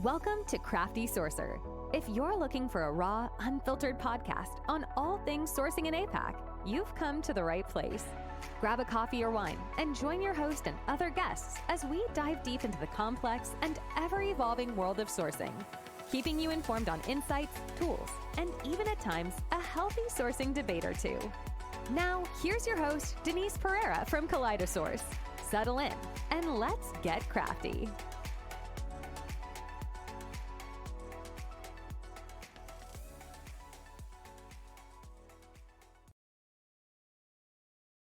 Welcome to Crafty Sourcer. If you're looking for a raw, unfiltered podcast on all things sourcing in APAC, you've come to the right place. Grab a coffee or wine and join your host and other guests as we dive deep into the complex and ever-evolving world of sourcing, keeping you informed on insights, tools, and even at times, a healthy sourcing debate or two. Now, here's your host, Denise Pereira from Kaleidosource. Settle in and let's get crafty.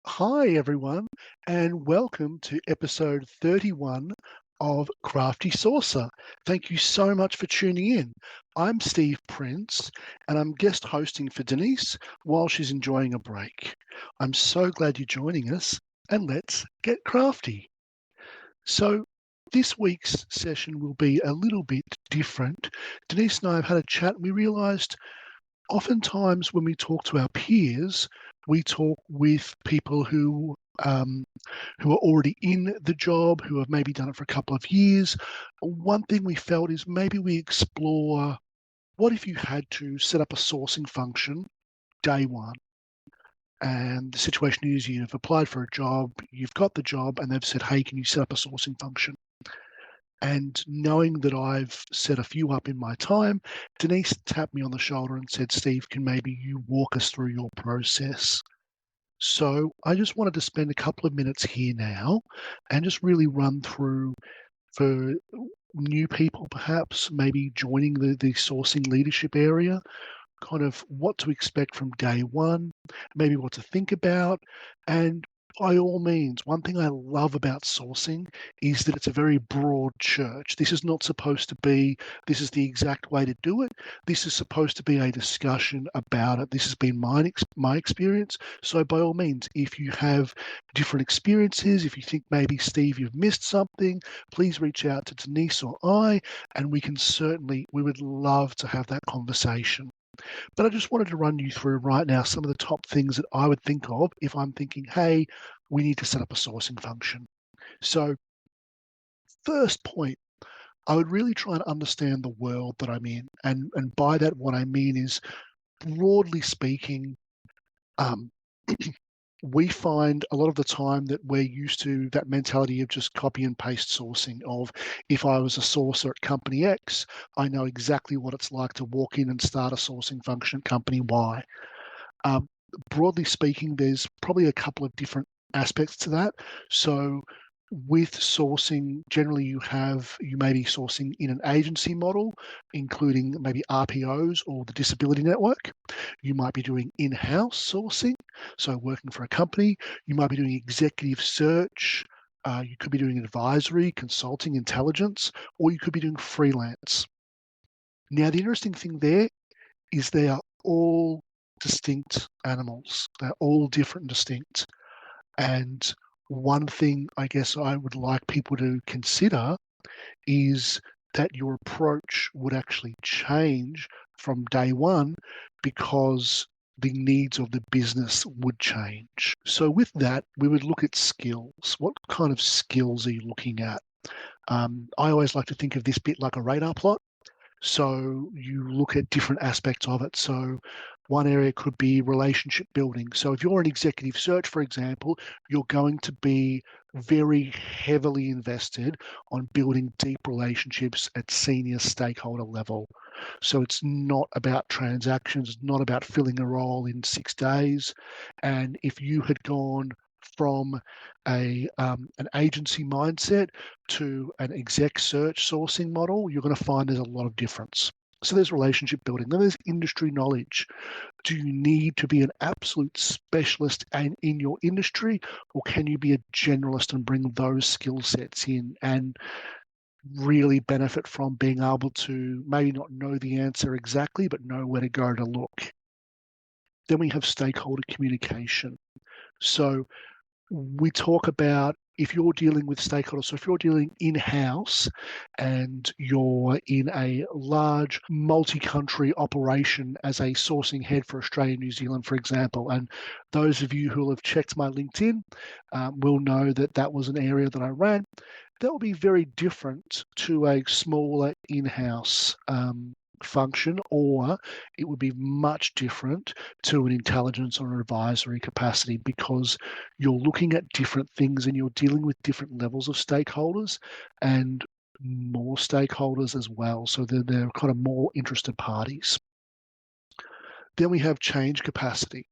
Hi, everyone, and welcome to episode 31 of Crafty Saucer. Thank you so much for tuning in. I'm Steve Prince, and I'm guest hosting for Denise while she's enjoying a break. I'm so glad you're joining us, and let's get crafty. So, this week's session will be a little bit different. Denise and I have had a chat, and we realized oftentimes when we talk to our peers, we talk with people who are already in the job, who have maybe done it for a couple of years. One thing we felt is maybe we explore, what if you had to set up a sourcing function day one? And the situation is you've applied for a job, you've got the job, and they've said, hey, can you set up a sourcing function? And knowing that I've set a few up in my time, Denise tapped me on the shoulder and said, Steve, can maybe you walk us through your process? So I just wanted to spend a couple of minutes here now and just really run through, for new people perhaps, maybe joining the sourcing leadership area, kind of what to expect from day one, maybe what to think about. And by all means, one thing I love about sourcing is that it's a very broad church. This is not supposed to be, this is the exact way to do it. This is supposed to be a discussion about it. This has been my experience. So by all means, if you have different experiences, if you think maybe, Steve, you've missed something, please reach out to Denise or I, and we would love to have that conversation. But I just wanted to run you through right now some of the top things that I would think of if I'm thinking, hey, we need to set up a sourcing function. So first point, I would really try and understand the world that I'm in. And by that, what I mean is, broadly speaking, we find a lot of the time that we're used to that mentality of just copy and paste sourcing of, if I was a sourcer at company X, I know exactly what it's like to walk in and start a sourcing function at company Y. Broadly speaking, there's probably a couple of different aspects to that. So with sourcing, generally you may be sourcing in an agency model, including maybe RPOs or the disability network. You might be doing in-house sourcing, so working for a company. You might be doing executive search. You could be doing advisory, consulting, intelligence, or you could be doing freelance. Now, the interesting thing there is they are all distinct animals. They're all different and distinct. And one thing I guess I would like people to consider is that your approach would actually change from day one because the needs of the business would change. So with that, we would look at skills. What kind of skills are you looking at? I always like to think of this bit like a radar plot. So you look at different aspects of it. So one area could be relationship building. So if you're an executive search, for example, you're going to be very heavily invested on building deep relationships at senior stakeholder level. So it's not about transactions, it's not about filling a role in 6 days. And if you had gone from an agency mindset to an exec search sourcing model, you're going to find there's a lot of difference. So there's relationship building. Then there's industry knowledge. Do you need to be an absolute specialist in your industry, or can you be a generalist and bring those skill sets in and really benefit from being able to maybe not know the answer exactly, but know where to go to look? Then we have stakeholder communication. So we talk about, if you're dealing with stakeholders, so if you're dealing in-house and you're in a large multi-country operation as a sourcing head for Australia and New Zealand, for example, and those of you who will have checked my LinkedIn will know that that was an area that I ran. That will be very different to a smaller in-house function, or it would be much different to an intelligence or an advisory capacity, because you're looking at different things and you're dealing with different levels of stakeholders and more stakeholders as well. So they're kind of more interested parties. Then we have change capacity.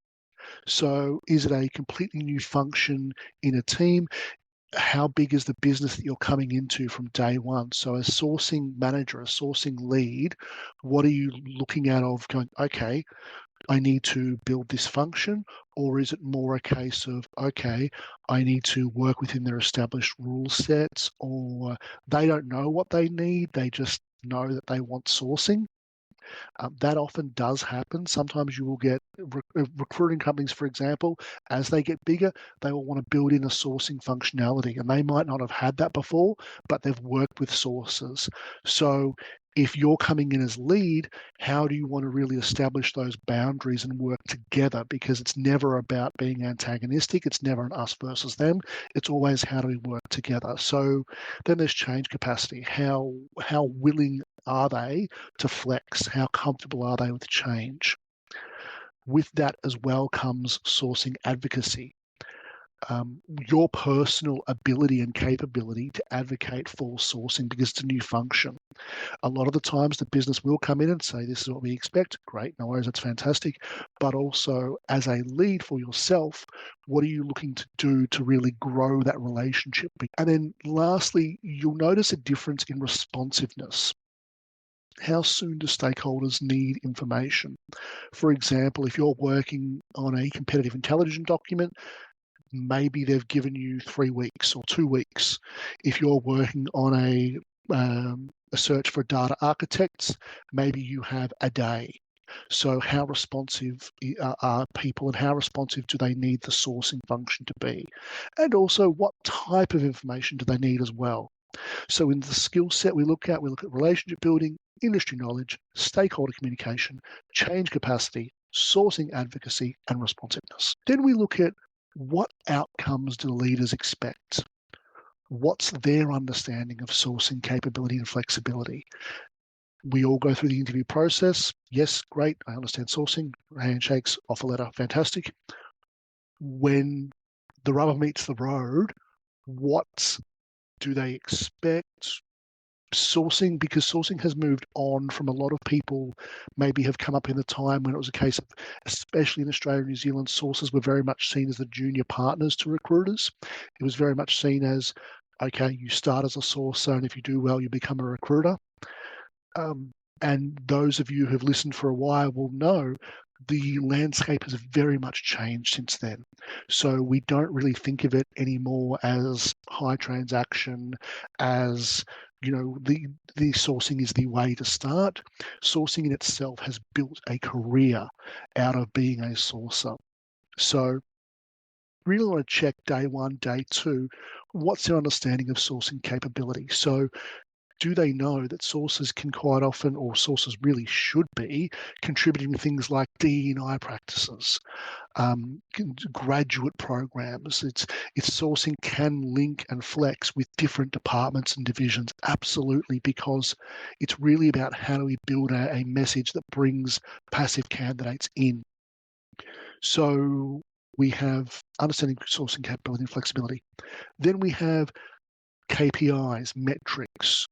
So is it a completely new function in a team? How big is the business that you're coming into from day one? So a sourcing manager, a sourcing lead, what are you looking at of going, okay, I need to build this function? Or is it more a case of, okay, I need to work within their established rule sets, or they don't know what they need, they just know that they want sourcing? That often does happen. Sometimes you will get recruiting companies, for example, as they get bigger, they will want to build in a sourcing functionality, and they might not have had that before, but they've worked with sources. So if you're coming in as lead, how do you want to really establish those boundaries and work together? Because it's never about being antagonistic. It's never an us versus them. It's always how do we work together. So then there's change capacity. How willing are they to flex? How comfortable are they with change? With that as well comes sourcing advocacy. Your personal ability and capability to advocate for sourcing because it's a new function. A lot of the times the business will come in and say, this is what we expect. Great, no worries, that's fantastic. But also as a lead for yourself, what are you looking to do to really grow that relationship? And then lastly, you'll notice a difference in responsiveness. How soon do stakeholders need information? For example, if you're working on a competitive intelligence document, maybe they've given you 3 weeks or 2 weeks. If you're working on a search for data architects, maybe you have a day. So how responsive are people, and how responsive do they need the sourcing function to be? And also, what type of information do they need as well? So in the skill set we look at relationship building, industry knowledge, stakeholder communication, change capacity, sourcing advocacy, and responsiveness. Then we look at what outcomes do leaders expect? What's their understanding of sourcing capability and flexibility? We all go through the interview process. Yes, great, I understand sourcing, handshakes, offer letter, fantastic. When the rubber meets the road, what do they expect? Sourcing, because sourcing has moved on from a lot of people maybe have come up in the time when it was a case of, especially in Australia and New Zealand, sources were very much seen as the junior partners to recruiters. It was very much seen as, okay, you start as a sourcer, and if you do well, you become a recruiter. And those of you who've listened for a while will know the landscape has very much changed since then. So we don't really think of it anymore as high transaction, as the sourcing is the way to start. Sourcing in itself has built a career out of being a sourcer. So really want to check day one, day two, what's their understanding of sourcing capability? So do they know that sources can quite often, or sources really should be, contributing to things like DE&I practices, graduate programs? It's sourcing can link and flex with different departments and divisions, absolutely, because it's really about how do we build a message that brings passive candidates in. So we have understanding sourcing capability and flexibility. Then we have KPIs, metrics.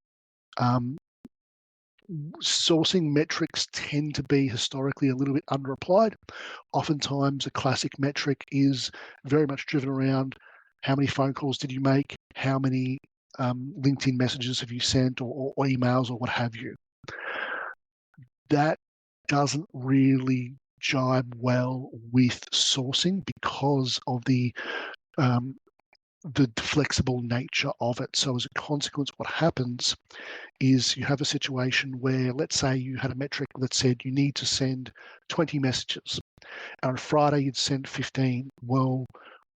Sourcing metrics tend to be historically a little bit underapplied. Oftentimes, a classic metric is very much driven around how many phone calls did you make, how many LinkedIn messages have you sent, or emails, or what have you. That doesn't really jibe well with sourcing because of the flexible nature of it. So as a consequence, what happens is you have a situation where, let's say you had a metric that said you need to send 20 messages. And on Friday, you'd send 15. Well,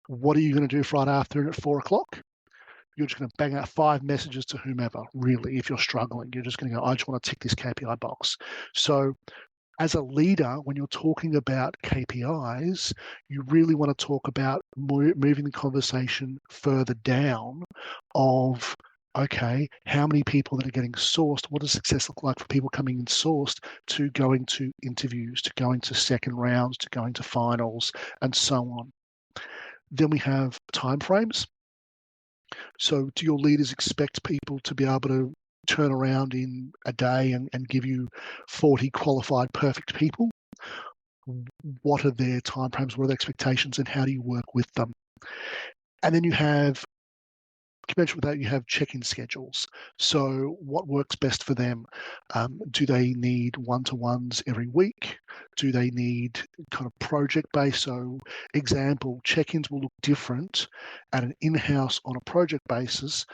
what are you going to do Friday afternoon at 4 o'clock? You're just going to bang out 5 messages to whomever, really, if you're struggling. You're just going to go, I just want to tick this KPI box. So as a leader, when you're talking about KPIs, you really want to talk about moving the conversation further down of, okay, how many people that are getting sourced, what does success look like for people coming in sourced to going to interviews, to going to second rounds, to going to finals, and so on. Then we have timeframes. So do your leaders expect people to be able to turn around in a day and give you 40 qualified perfect people? What are their timeframes? What are their expectations, and how do you work with them? And then you have, conventional with that, you have check-in schedules. So what works best for them? Do they need one-to-ones every week? Do they need kind of project-based? So example, check-ins will look different at an in-house on a project basis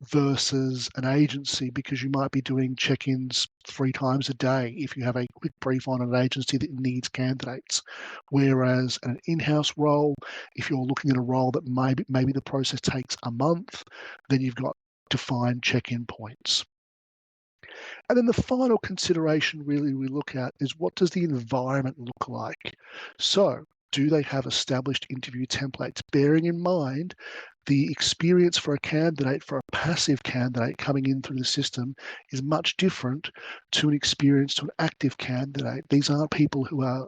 versus an agency, because you might be doing check-ins 3 times a day if you have a quick brief on an agency that needs candidates. Whereas an in-house role, if you're looking at a role that maybe the process takes a month, then you've got defined check-in points. And then the final consideration really we look at is, what does the environment look like? So do they have established interview templates, bearing in mind the experience for a candidate, for a passive candidate coming in through the system, is much different to an experience to an active candidate. These aren't people who are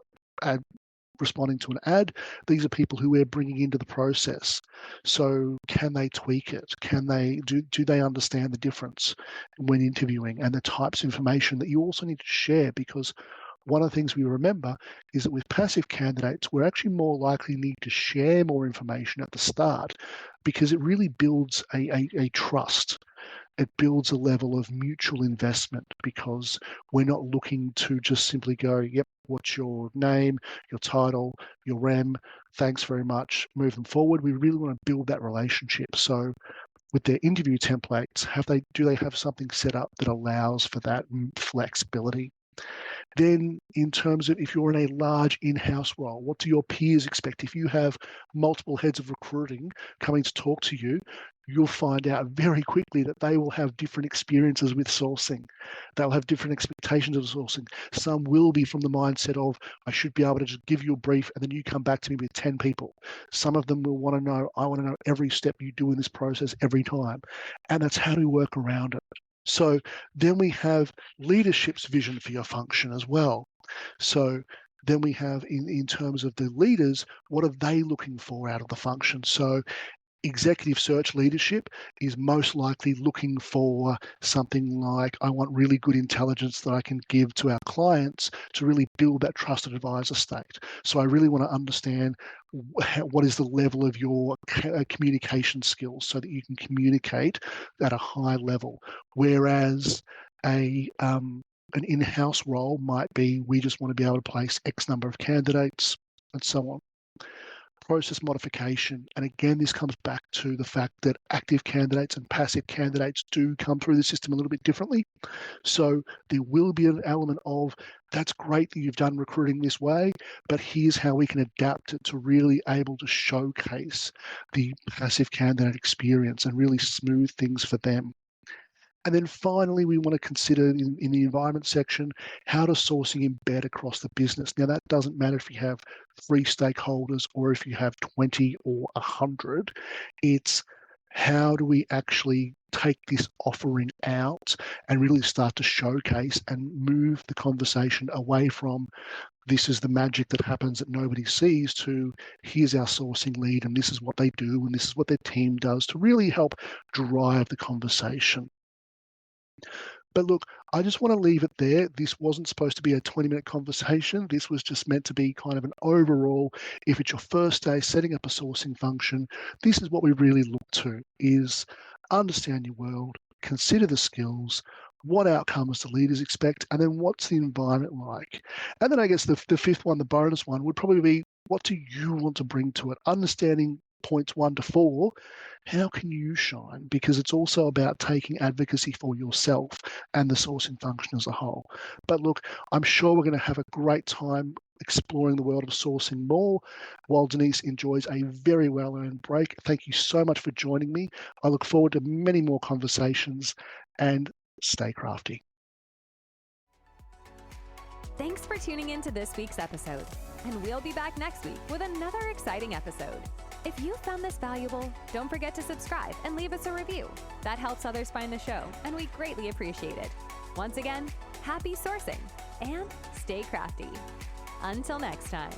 responding to an ad. These are people who we're bringing into the process. So can they tweak it? Can they do they understand the difference when interviewing, and the types of information that you also need to share? Because one of the things we remember is that with passive candidates, we're actually more likely need to share more information at the start, because it really builds a trust. It builds a level of mutual investment, because we're not looking to just simply go, yep, what's your name, your title, your REM, thanks very much, move them forward. We really want to build that relationship. So with their interview templates, do they have something set up that allows for that flexibility? Then in terms of, if you're in a large in-house role, what do your peers expect? If you have multiple heads of recruiting coming to talk to you, you'll find out very quickly that they will have different experiences with sourcing. They'll have different expectations of sourcing. Some will be from the mindset of, I should be able to just give you a brief and then you come back to me with 10 people. Some of them will want to know, I want to know every step you do in this process every time. And that's how do we work around it. So then we have leadership's vision for your function as well. So then we have, in terms of the leaders, what are they looking for out of the function? So executive search leadership is most likely looking for something like, I want really good intelligence that I can give to our clients to really build that trusted advisor state. So I really want to understand what is the level of your communication skills, so that you can communicate at a high level. Whereas an in-house role might be, we just want to be able to place X number of candidates, and so on. Process modification. And again, this comes back to the fact that active candidates and passive candidates do come through the system a little bit differently. So there will be an element of, that's great that you've done recruiting this way, but here's how we can adapt it to really able to showcase the passive candidate experience and really smooth things for them. And then finally, we want to consider in the environment section, how does sourcing embed across the business? Now, that doesn't matter if you have 3 stakeholders or if you have 20 or 100. It's, how do we actually take this offering out and really start to showcase and move the conversation away from, this is the magic that happens that nobody sees, to, here's our sourcing lead and this is what they do and this is what their team does, to really help drive the conversation. But look, I just want to leave it there. This wasn't supposed to be a 20-minute conversation. This was just meant to be kind of an overall, if it's your first day setting up a sourcing function, this is what we really look to, is understand your world, consider the skills, what outcomes the leaders expect, and then what's the environment like. And then I guess the fifth one, the bonus one, would probably be, what do you want to bring to it? Understanding points 1 to 4, how can you shine? Because it's also about taking advocacy for yourself and the sourcing function as a whole. But look, I'm sure we're going to have a great time exploring the world of sourcing more, while Denise enjoys a very well-earned break. Thank you so much for joining me. I look forward to many more conversations, and stay crafty. Thanks for tuning in to this week's episode, and we'll be back next week with another exciting episode. If you found this valuable, don't forget to subscribe and leave us a review. That helps others find the show, and we greatly appreciate it. Once again, happy sourcing and stay crafty. Until next time.